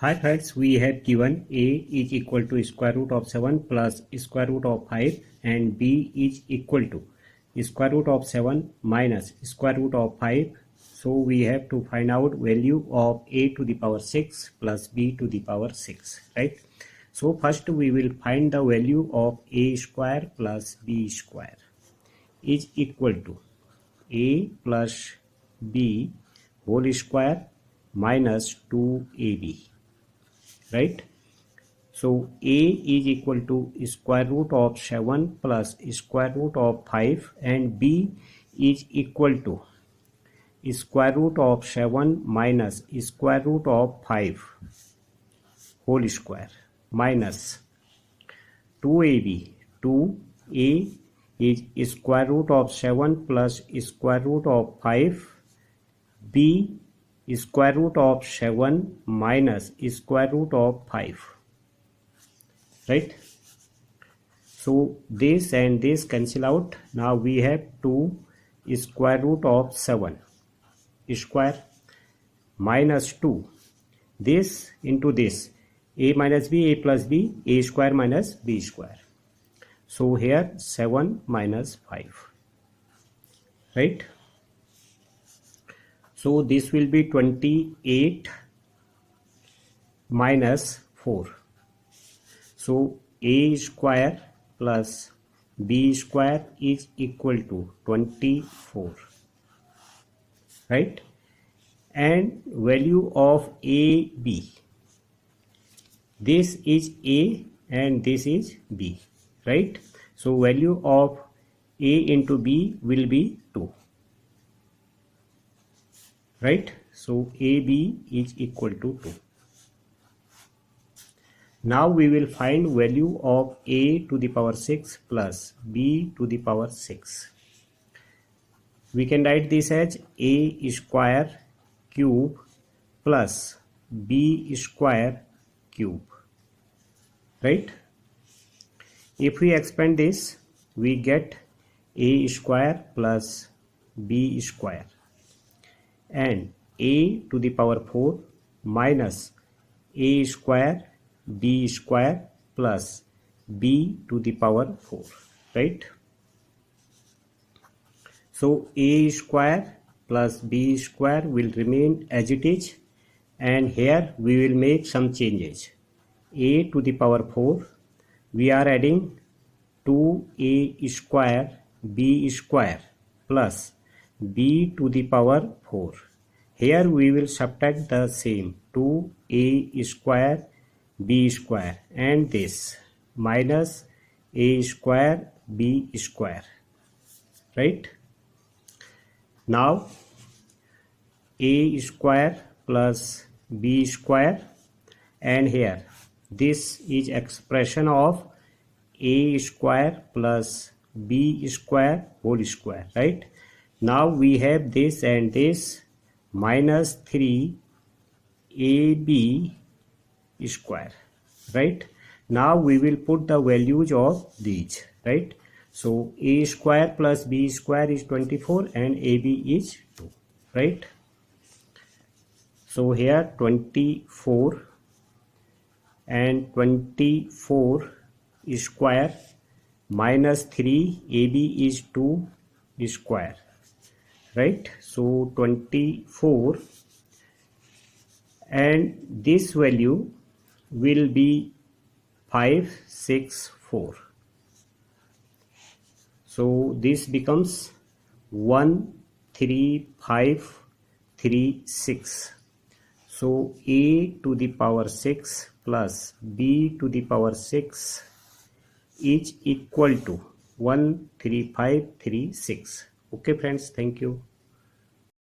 Hi friends, we have given a is equal to square root of 7 plus square root of 5 and b is equal to square root of 7 minus square root of 5. So we have to find out value of a to the power 6 plus b to the power 6, right? So first we will find the value of a square plus b square is equal to a plus b whole square minus 2ab. Right? So a is equal to square root of 7 plus square root of 5 and b is equal to square root of 7 minus square root of 5 whole square minus 2ab. 2a is square root of 7 plus square root of 5, b square root of 7 minus square root of 5. Right? So this and this cancel out. Now we have 2 square root of 7 square minus 2. This into this. A minus b, a plus b, a square minus b square. So here 7 minus 5. Right? So this will be 28 minus 4. So a square plus b square is equal to 24, right? And value of ab, this is a and this is b, right? So value of a into b will be 2, right? So ab is equal to 2. Now we will find value of a to the power 6 plus b to the power 6. We can write this as a square cube plus b square cube, right? If we expand this, we get a square plus b square and a to the power 4 minus a square b square plus b to the power 4, right? So a square plus b square will remain as it is, and here we will make some changes. A to the power 4, we are adding 2a square b square plus b to the power 4. Here we will subtract the same 2a square b square and this minus a square b square, right? Now a square plus b square, and here this is expression of a square plus b square whole square, right? Now we have this and this minus 3ab square, right? Now we will put the values of these, right? So a square plus b square is 24 and ab is 2, right? So here 24 and 24 square minus 3 ab is 2 square, right? So 24 and this value will be 564. So this becomes 13536. So a to the power 6 plus b to the power 6 is equal to 13536. Okay friends, thank you.